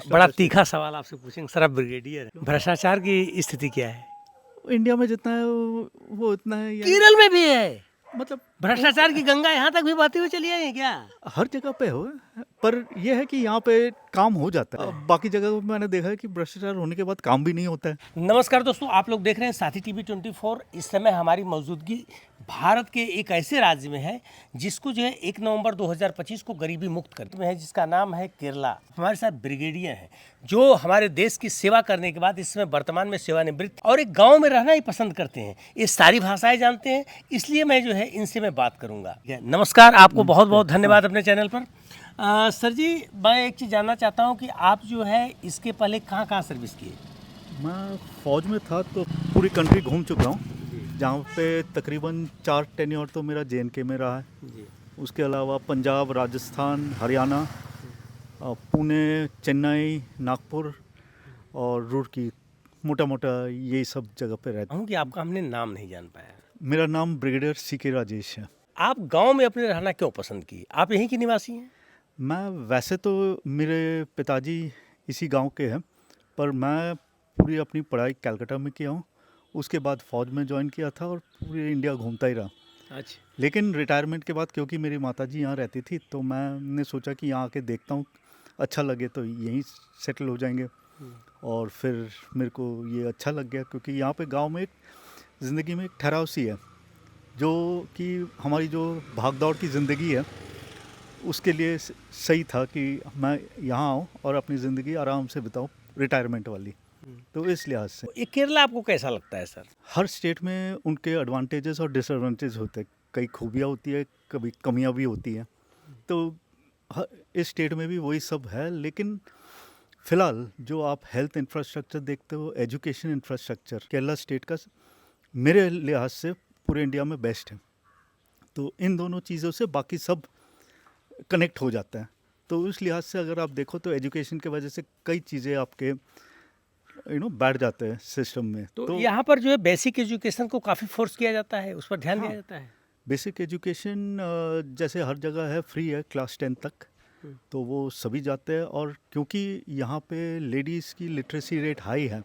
बड़ा तीखा सवाल आपसे पूछेंगे सर, आप ब्रिगेडियर हैं, भ्रष्टाचार की स्थिति क्या है? इंडिया में जितना है वो उतना है केरल में भी है, मतलब भ्रष्टाचार की गंगा यहाँ तक भी बहती हुई चली आई है क्या? हर जगह पे हो, पर यह है कि यहाँ पे काम हो जाता है। बाकी जगह पे मैंने देखा है कि भ्रष्टाचार होने के बाद काम भी नहीं होता है। नमस्कार दोस्तों, आप लोग देख रहे हैं साथी टीवी 24। इस समय हमारी मौजूदगी भारत के एक ऐसे राज्य में है जिसको जो है 1 नवंबर 2025 को गरीबी मुक्त करते में है, जिसका नाम है केरला। हमारे साथ ब्रिगेडियर हैं जो हमारे देश की सेवा करने के बाद इस समय वर्तमान में सेवानिवृत्त और एक गांव में रहना ही पसंद करते हैं। ये सारी भाषाएं जानते हैं, इसलिए मैं जो है इनसे मैं बात करूंगा। नमस्कार, आपको बहुत बहुत धन्यवाद अपने चैनल पर। सर जी, मैं एक चीज़ जानना चाहता हूँ कि आप जो है इसके पहले कहाँ कहाँ सर्विस किए? मैं फौज में था तो पूरी कंट्री घूम चुका हूँ, जहाँ पे तकरीबन 4 टेन्योर तो मेरा JNK में रहा है। जी। उसके अलावा पंजाब, राजस्थान, हरियाणा, पुणे, चेन्नई, नागपुर और रुड़की, मोटा मोटा यही सब जगह पे रहता हूँ कि आपका हमने नाम नहीं जान पाया। मेरा नाम ब्रिगेडियर CK राजेश है। आप गांव में अपने रहना क्यों पसंद किए? आप यहीं के निवासी हैं? मैं वैसे तो मेरे पिताजी इसी गांव के हैं, पर मैं पूरी अपनी पढ़ाई कलकत्ता में किया हूँ। उसके बाद फ़ौज में ज्वाइन किया था और पूरे इंडिया घूमता ही रहा। अच्छा। लेकिन रिटायरमेंट के बाद क्योंकि मेरी माताजी यहाँ रहती थी तो मैंने सोचा कि यहाँ आके देखता हूँ, अच्छा लगे तो यहीं सेटल हो जाएंगे। और फिर मेरे को ये अच्छा लग गया क्योंकि यहाँ पे गांव में एक ज़िंदगी में एक ठहराव सी है, जो कि हमारी जो भाग दौड़ की ज़िंदगी है उसके लिए सही था कि मैं यहाँ आऊँ और अपनी ज़िंदगी आराम से बिताऊँ, रिटायरमेंट वाली। तो इस लिहाज से ये केरला आपको कैसा लगता है सर? हर स्टेट में उनके एडवांटेजेस और डिसएडवांटेज होते हैं। कई खूबियाँ होती है, कभी कमियाँ भी होती हैं। तो इस स्टेट में भी वही सब है, लेकिन फ़िलहाल जो आप हेल्थ इंफ्रास्ट्रक्चर देखते हो, एजुकेशन इंफ्रास्ट्रक्चर, केरला स्टेट का मेरे लिहाज से पूरे इंडिया में बेस्ट है। तो इन दोनों चीज़ों से बाकी सब कनेक्ट हो जाता है। तो उस लिहाज से अगर आप देखो तो एजुकेशन की वजह से कई चीज़ें आपके बैठ जाते हैं सिस्टम में। तो यहाँ पर जो है बेसिक एजुकेशन को काफ़ी फोर्स किया जाता है, उस पर ध्यान दिया जाता है। बेसिक एजुकेशन जैसे हर जगह है, फ्री है क्लास 10 तक, तो वो सभी जाते हैं। और क्योंकि यहाँ पे लेडीज़ की लिटरेसी रेट हाई है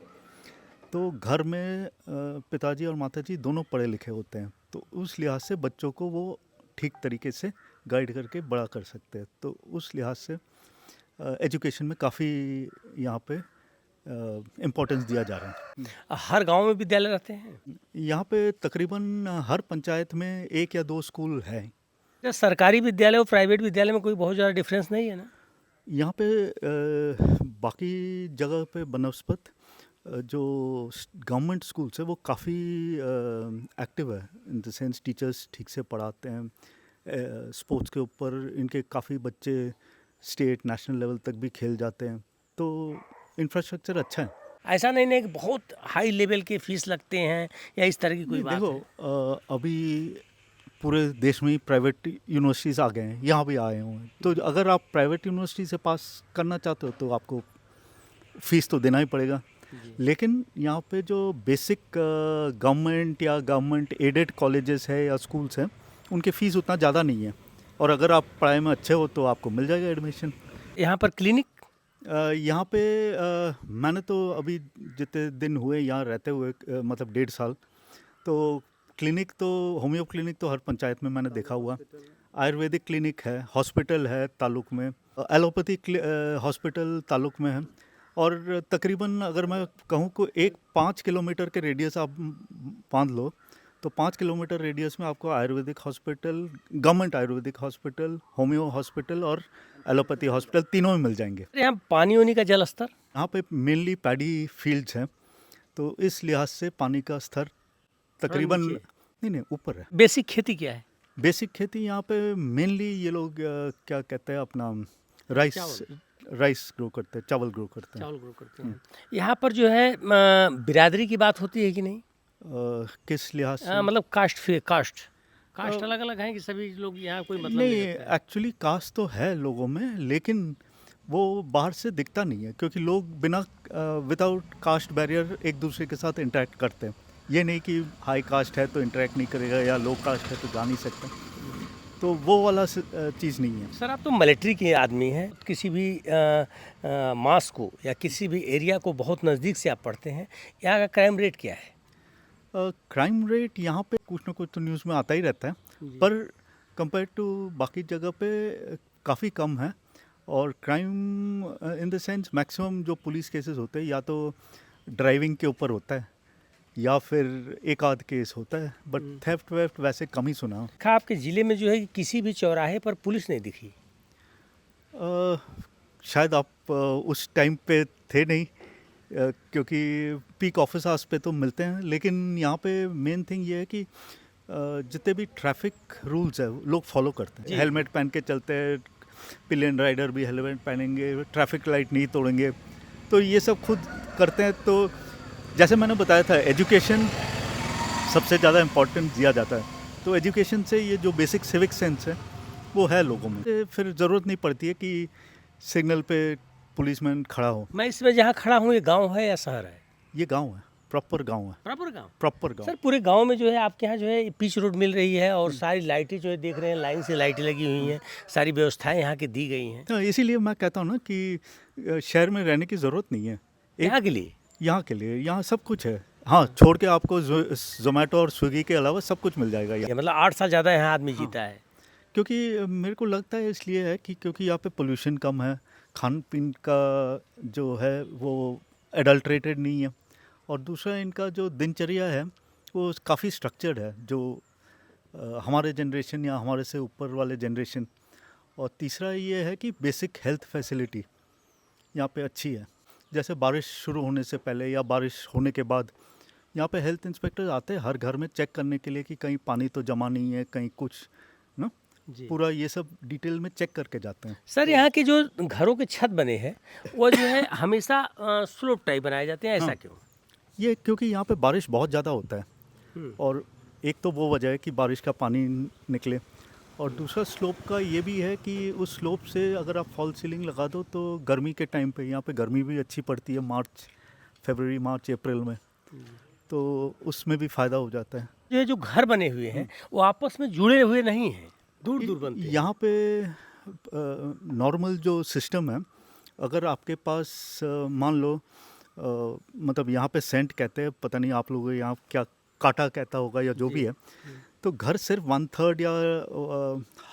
तो घर में पिताजी और माताजी दोनों पढ़े लिखे होते हैं, तो उस लिहाज से बच्चों को वो ठीक तरीके से गाइड करके बड़ा कर सकते हैं। तो उस लिहाज से एजुकेशन में काफ़ी यहाँ पे इम्पोर्टेंस दिया जा रहा है। हर गांव में विद्यालय रहते हैं? यहाँ पे तकरीबन हर पंचायत में 1 या 2 स्कूल है। क्या सरकारी विद्यालय और प्राइवेट विद्यालय में कोई बहुत ज़्यादा डिफरेंस नहीं है ना? यहाँ पे बाकी जगह पे बनस्पत जो गवर्नमेंट स्कूल्स है वो काफ़ी एक्टिव है, इन द सेंस टीचर्स ठीक से पढ़ाते हैं। स्पोर्ट्स के ऊपर इनके काफ़ी बच्चे स्टेट नेशनल लेवल तक भी खेल जाते हैं, तो इंफ्रास्ट्रक्चर अच्छा है। ऐसा नहीं नहीं कि बहुत हाई लेवल के फीस लगते हैं या इस तरह की कोई बात देखो है? अभी पूरे देश में ही प्राइवेट यूनिवर्सिटीज़ आ गए हैं, यहाँ भी आए हुए हैं। तो अगर आप प्राइवेट यूनिवर्सिटी से पास करना चाहते हो तो आपको फ़ीस तो देना ही पड़ेगा। लेकिन यहाँ पे जो बेसिक गवर्नमेंट या गवर्नमेंट एडेड कॉलेजेस है या स्कूल्स हैं, उनके फ़ीस उतना ज़्यादा नहीं है, और अगर आप पढ़ाई में अच्छे हो तो आपको मिल जाएगा एडमिशन। यहाँ पर क्लिनिक? यहाँ पे मैंने तो अभी जितने दिन हुए यहाँ रहते हुए, मतलब 1.5 साल, तो क्लिनिक तो होम्यो क्लिनिक तो हर पंचायत में मैंने देखा हुआ। आयुर्वेदिक क्लिनिक है, हॉस्पिटल है ताल्लुक में, एलोपैथी हॉस्पिटल ताल्लुक में है। और तकरीबन अगर मैं कहूँ को 5 किलोमीटर के रेडियस आप बांध लो तो 5 किलोमीटर रेडियस में आपको Ayurvedic hospital, government Ayurvedic hospital, homeo hospital और एलोपैथी हॉस्पिटल तीनों में मिल जाएंगे। यहाँ पानी वानी का जल स्तर? यहाँ पे मेनली पैडी फील्ड्स हैं, तो इस लिहाज से पानी का स्तर तकरीबन नहीं ऊपर है। बेसिक खेती क्या है? बेसिक खेती यहाँ पे मेनली ये लोग क्या कहते हैं, अपना राइस ग्रो करते हैं, चावल ग्रो करते हैं। यहाँ पर जो है बिरादरी की बात होती है कि नहीं? किस लिहाज से? मतलब कास्ट अलग अलग हैं कि सभी लोग यहाँ कोई मतलब नहीं, एक्चुअली कास्ट तो है लोगों में, लेकिन वो बाहर से दिखता नहीं है क्योंकि लोग बिना विदाउट कास्ट बैरियर एक दूसरे के साथ इंटरेक्ट करते हैं। ये नहीं कि हाई कास्ट है तो इंटरेक्ट नहीं करेगा या लो कास्ट है तो जा नहीं सकता। तो वो वाला चीज़ नहीं है। सर आप तो मिलिट्री के आदमी हैं, किसी भी मास को या किसी भी एरिया को बहुत नज़दीक से आप पढ़ते हैं, यहाँ का क्राइम रेट क्या है? क्राइम रेट यहाँ पे कुछ ना कुछ तो न्यूज़ में आता ही रहता है, पर कंपेयर टू बाकी जगह पे काफ़ी कम है। और crime in the sense maximum जो पुलिस केसेस होते हैं या तो ड्राइविंग के ऊपर होता है या फिर एक आध केस होता है, बट थेफ्ट वेफ्ट वैसे कम ही सुना। खा आपके ज़िले में जो है किसी भी चौराहे पर पुलिस नहीं दिखी। शायद आप उस टाइम पे थे नहीं, क्योंकि पीक ऑफिस आवर्स पे तो मिलते हैं, लेकिन यहाँ पे मेन थिंग ये है कि जितने भी ट्रैफिक रूल्स है लोग फॉलो करते हैं। हेलमेट पहन के चलते हैं, पिलियन राइडर भी हेलमेट पहनेंगे, ट्रैफिक लाइट नहीं तोड़ेंगे, तो ये सब खुद करते हैं। तो जैसे मैंने बताया था, एजुकेशन सबसे ज़्यादा इम्पोर्टेंट दिया जाता है, तो एजुकेशन से ये जो बेसिक सिविक सेंस है वो है लोगों में, फिर ज़रूरत नहीं पड़ती है कि सिग्नल पे पुलिसमैन खड़ा हो। मैं इसमें जहाँ खड़ा हूँ ये गांव है या शहर है? ये गांव है, प्रॉपर गांव है, प्रॉपर गांव। प्रॉपर गांव। सर पूरे गांव में जो है आपके यहाँ जो है पिच रोड मिल रही है और सारी लाइटें जो है देख रहे हैं, लाइन से लाइटें लगी हुई हैं, सारी व्यवस्थाएं यहाँ की दी गई हैं। हाँ, इसीलिए मैं कहता हूँ ना कि शहर में रहने की ज़रूरत नहीं है यहाँ के लिए। यहाँ के लिए। यहाँ सब कुछ है, हाँ, छोड़ के आपको जोमेटो और स्विगी के अलावा सब कुछ मिल जाएगा यहाँ। मतलब 8 साल ज़्यादा यहाँ आदमी जीता है। क्योंकि मेरे को लगता है इसलिए है कि क्योंकि यहाँ पे पोल्यूशन कम है, खान पीन का जो है वो एडल्ट्रेटेड नहीं है, और दूसरा इनका जो दिनचर्या है वो काफ़ी स्ट्रक्चर्ड है, जो हमारे जनरेशन या हमारे से ऊपर वाले जनरेशन। और तीसरा ये है कि बेसिक हेल्थ फैसिलिटी यहाँ पे अच्छी है। जैसे बारिश शुरू होने से पहले या बारिश होने के बाद यहाँ पे हेल्थ इंस्पेक्टर आते हैं हर घर में चेक करने के लिए कि कहीं पानी तो जमा नहीं है, कहीं कुछ ना, पूरा ये सब डिटेल में चेक करके जाते हैं। सर यहाँ के जो घरों के छत बने हैं वो जो है हमेशा स्लोप टाइप बनाए जाते हैं, ऐसा हाँ। क्यों? ये क्योंकि यहाँ पे बारिश बहुत ज़्यादा होता है, और एक तो वो वजह है कि बारिश का पानी निकले, और दूसरा स्लोप का ये भी है कि उस स्लोप से अगर आप फॉल सीलिंग लगा दो तो गर्मी के टाइम पे यहाँ पे गर्मी भी अच्छी पड़ती है, फरवरी मार्च अप्रैल में, तो उसमें भी फ़ायदा हो जाता है। ये जो घर बने हुए हैं वो आपस में जुड़े हुए नहीं हैं, दूर दूर बनते हैं। यहाँ पे नॉर्मल जो सिस्टम है, अगर आपके पास मान लो मतलब यहाँ पे सेंट कहते हैं, पता नहीं आप लोग यहाँ क्या काटा कहता होगा या जो भी है, तो घर सिर्फ 1/3 या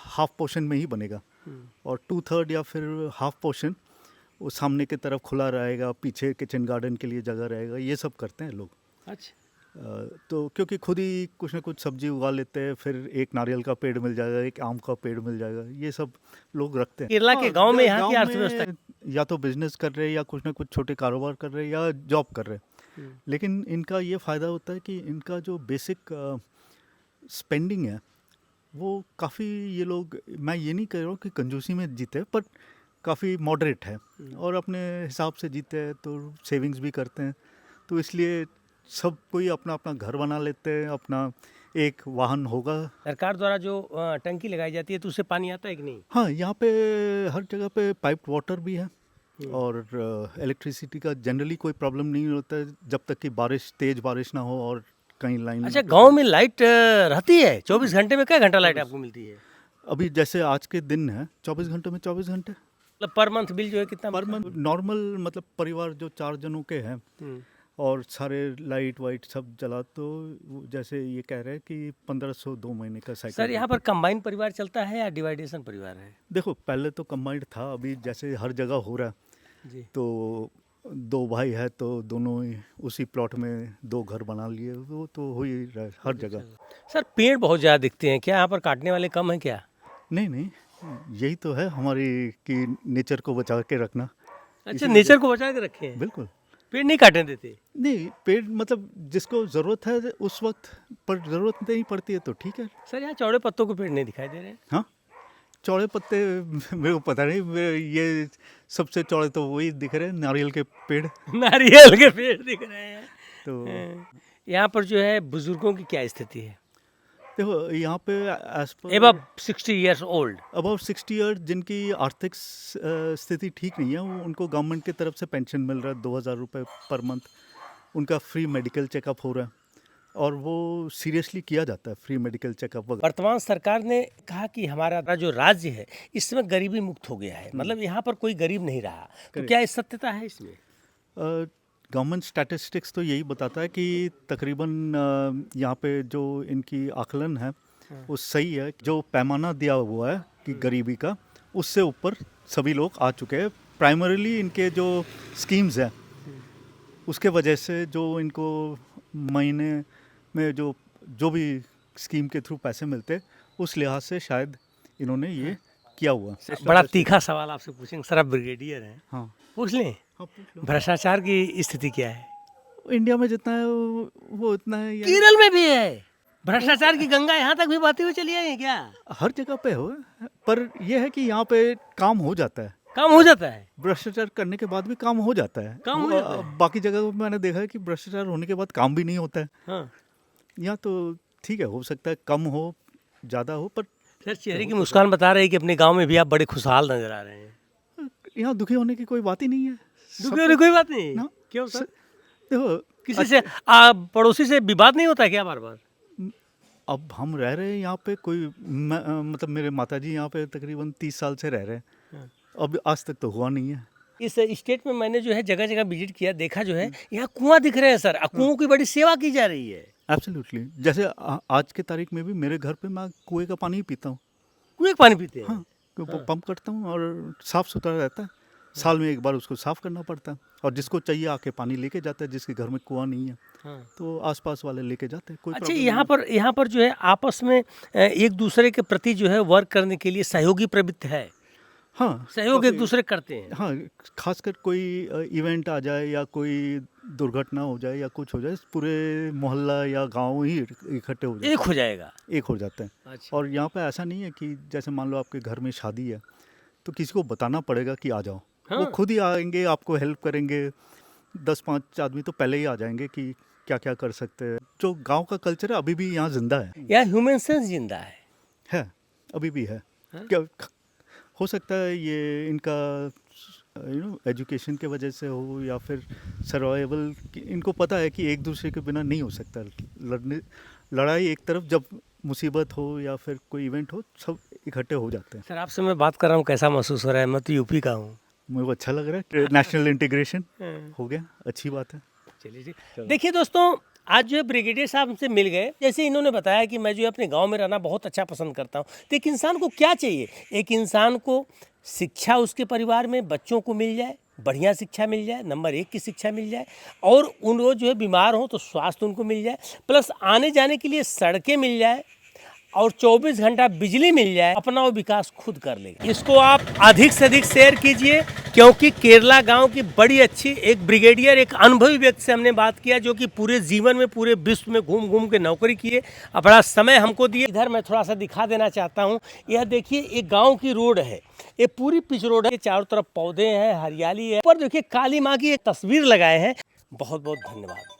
हाफ पोर्शन में ही बनेगा, और 2/3 या फिर हाफ पोर्शन वो सामने की तरफ खुला रहेगा, पीछे किचन गार्डन के लिए जगह रहेगा, ये सब करते हैं लोग। अच्छा। तो क्योंकि खुद ही कुछ ना कुछ सब्जी उगा लेते हैं, फिर एक नारियल का पेड़ मिल जाएगा, एक आम का पेड़ मिल जाएगा, ये सब लोग रखते हैं। केरला के गांव में यहाँ की गाँव अर्थव्यवस्था में या तो बिजनेस कर रहे हैं या कुछ ना कुछ छोटे कारोबार कर रहे हैं या जॉब कर रहे हैं, लेकिन इनका ये फ़ायदा होता है कि इनका जो बेसिक स्पेंडिंग है वो काफ़ी, ये लोग, मैं ये नहीं कह रहा हूँ कि कंजूसी में जीते हैं, पर काफ़ी मॉडरेट है और अपने हिसाब से जीते हैं, तो सेविंग्स भी करते हैं, तो इसलिए सब कोई अपना अपना घर बना लेते हैं, अपना एक वाहन होगा। सरकार द्वारा जो टंकी लगाई जाती है तो उससे पानी आता है कि नहीं? हाँ, यहाँ पे हर जगह पे पाइप्ड वाटर भी है, और इलेक्ट्रिसिटी का जनरली कोई प्रॉब्लम नहीं होता है जब तक कि तेज़ बारिश ना हो और कहीं लाइन। अच्छा, गांव में लाइट रहती है 24 घंटे में? क्या घंटा लाइट आपको मिलती है? अभी जैसे आज के दिन है 24 घंटे में 24 घंटे। मतलब पर मंथ बिल जो है कितना? पर मंथ नॉर्मल, मतलब परिवार जो 4 जनों के हैं और सारे लाइट वाइट सब जला, तो जैसे ये कह रहे हैं कि 1500 2 महीने का साइकिल। सर यहाँ पर कंबाइन परिवार चलता है या डिवाइडेशन परिवार है? देखो, पहले तो कंबाइंड था, अभी जैसे हर जगह हो रहा है जी। तो 2 भाई है तो दोनों ही उसी प्लॉट में 2 घर बना लिए, वो तो हो ही रहा है हर जगह। सर पेड़ बहुत ज़्यादा दिखते हैं, क्या यहाँ पर काटने वाले कम हैं क्या? नहीं, यही तो है हमारी कि नेचर को बचा के रखना। अच्छा, नेचर को बचा के रखे हैं, बिल्कुल। पेड़ नहीं काटने देते? नहीं, पेड़ मतलब जिसको ज़रूरत है उस वक्त पर ज़रूरत नहीं पड़ती है तो ठीक है। सर यहाँ चौड़े पत्तों के पेड़ नहीं दिखाई दे रहे हैं। हाँ, चौड़े पत्ते मेरे को पता नहीं, ये सबसे चौड़े तो वही दिख रहे हैं, नारियल के पेड़। नारियल के पेड़ दिख रहे हैं। तो यहाँ पर जो है बुजुर्गों की क्या स्थिति है? देखो, यहाँ पे एज पर above 60 years old, about 60 year जिनकी आर्थिक स्थिति ठीक नहीं है, वो उनको गवर्नमेंट की तरफ से पेंशन मिल रहा है 2000 रुपये पर मंथ, उनका फ्री मेडिकल चेकअप हो रहा है। और वो सीरियसली किया जाता है, फ्री मेडिकल चेकअप वगैरह। वर्तमान सरकार ने कहा कि हमारा जो राज्य है इस समय गरीबी मुक्त हो गया है, मतलब यहाँ पर कोई गरीब नहीं रहा, तो क्या इस सत्यता है इसमें? गवर्नमेंट स्टैटिस्टिक्स तो यही बताता है कि तकरीबन यहाँ पे जो इनकी आकलन है वो सही है। जो पैमाना दिया हुआ है कि गरीबी का, उससे ऊपर सभी लोग आ चुके हैं। प्राइमरीली इनके जो स्कीम्स हैं उसके वजह से जो इनको महीने में जो भी स्कीम के थ्रू पैसे मिलते, उस लिहाज से शायद इन्होंने ये किया हुआ। बड़ा तीखा सवाल आपसे पूछेंगे सर, आप ब्रिगेडियर हैं, हाँ पूछ लें, हाँ, पूछ लो। भ्रष्टाचार की स्थिति क्या है? इंडिया में जितना है वो उतना है। केरल में भी है भ्रष्टाचार की गंगा, यहाँ तक भी बहती हुई चली आई है क्या? हर जगह पे हो, पर यह है कि यहाँ पे काम हो जाता है। काम हो जाता है, भ्रष्टाचार करने के बाद भी काम हो जाता है। काम हो जाता है। बाकी जगह पे मैंने देखा है कि भ्रष्टाचार होने के बाद काम भी नहीं होता है। हाँ। यहाँ तो ठीक है, हो सकता है कम हो ज़्यादा हो, पर सर चेहरे की मुस्कान बता रही है कि अपने गांव में भी आप बड़े खुशहाल नजर आ रहे हैं। यहाँ दुखी होने की कोई बात ही नहीं है। दुखी होने कोई बात नहीं? ना। क्यों सर? देखो, किसी से पड़ोसी से विवाद नहीं होता है क्या बार बार? अब हम रह रहे हैं यहाँ पे, मतलब मेरे माताजी यहाँ पे तकरीबन 30 साल से रह रहे हैं, अब आज तक तो हुआ नहीं है। इस स्टेट में मैंने जो है जगह जगह विजिट किया, देखा जो है यहाँ कुआं दिख रहे हैं सर, कुओं की बड़ी सेवा की जा रही है। एब्सोल्युटली, जैसे आज के तारीख में भी मेरे घर पे मैं कुएं का पानी ही पीता हूँ। कुएं का पानी पीते हैं? हाँ, पंप करता हूँ और साफ़ सुथरा रहता है। साल में एक बार उसको साफ़ करना पड़ता है, और जिसको चाहिए आके पानी लेके जाता है, जिसके घर में कुआं नहीं है। हाँ। तो आसपास वाले लेके जाते हैं, कोई अच्छा, प्रॉब्लम यहाँ पर जो है आपस में एक दूसरे के प्रति जो है वर्क करने के लिए सहयोगी प्रवृत्ति है। हाँ, सहयोग एक दूसरे करते हैं। हाँ, खासकर कोई इवेंट आ जाए या कोई दुर्घटना हो जाए या कुछ हो जाए, पूरे मोहल्ला या गांव ही इकट्ठे हो जाते हैं, एक हो जाएगा, एक हो जाते हैं। अच्छा। और यहाँ पे ऐसा नहीं है कि जैसे मान लो आपके घर में शादी है तो किसी को बताना पड़ेगा कि आ जाओ। हाँ। वो खुद ही आएंगे, आपको हेल्प करेंगे। 10-5 आदमी तो पहले ही आ जाएंगे कि क्या क्या कर सकते हैं। जो गांव का कल्चर है अभी भी यहाँ जिंदा है। यहाँ ह्यूमन सेंस जिंदा है, अभी भी है। हाँ? क्या हो सकता है ये इनका एजुकेशन के वजह से हो, या फिर सर्वाइवल, इनको पता है कि एक दूसरे के बिना नहीं हो सकता। लड़ाई एक तरफ, जब मुसीबत हो या फिर कोई इवेंट हो, सब इकट्ठे हो जाते हैं। सर आपसे मैं बात कर रहा हूँ, कैसा महसूस हो रहा है? मैं तो यूपी का हूँ। मुझे को अच्छा लग रहा है, नेशनल इंटीग्रेशन हो गया, अच्छी बात है। चलिए जी। देखिए दोस्तों, आज जो है ब्रिगेडियर साहब हमसे मिल गए। जैसे इन्होंने बताया कि मैं जो है अपने गांव में रहना बहुत अच्छा पसंद करता हूं, तो एक इंसान को क्या चाहिए? एक इंसान को शिक्षा उसके परिवार में बच्चों को मिल जाए, बढ़िया शिक्षा मिल जाए, नंबर 1 की शिक्षा मिल जाए, और उन वो जो है बीमार हो तो स्वास्थ्य उनको मिल जाए, प्लस आने जाने के लिए सड़कें मिल जाए, और 24 घंटा बिजली मिल जाए, अपना वो विकास खुद कर लेगा। इसको आप अधिक से अधिक शेयर कीजिए, क्योंकि केरला गांव की बड़ी अच्छी एक ब्रिगेडियर, एक अनुभवी व्यक्ति से हमने बात किया, जो कि पूरे जीवन में पूरे विश्व में घूम घूम के नौकरी किए, बड़ा समय हमको दिए। इधर मैं थोड़ा सा दिखा देना चाहता हूँ, यह देखिए एक गाँव की रोड है, ये पूरी पिच रोड है, चारों तरफ पौधे हैं, हरियाली है, पर देखिए काली माँ की एक तस्वीर लगाए हैं। बहुत बहुत धन्यवाद।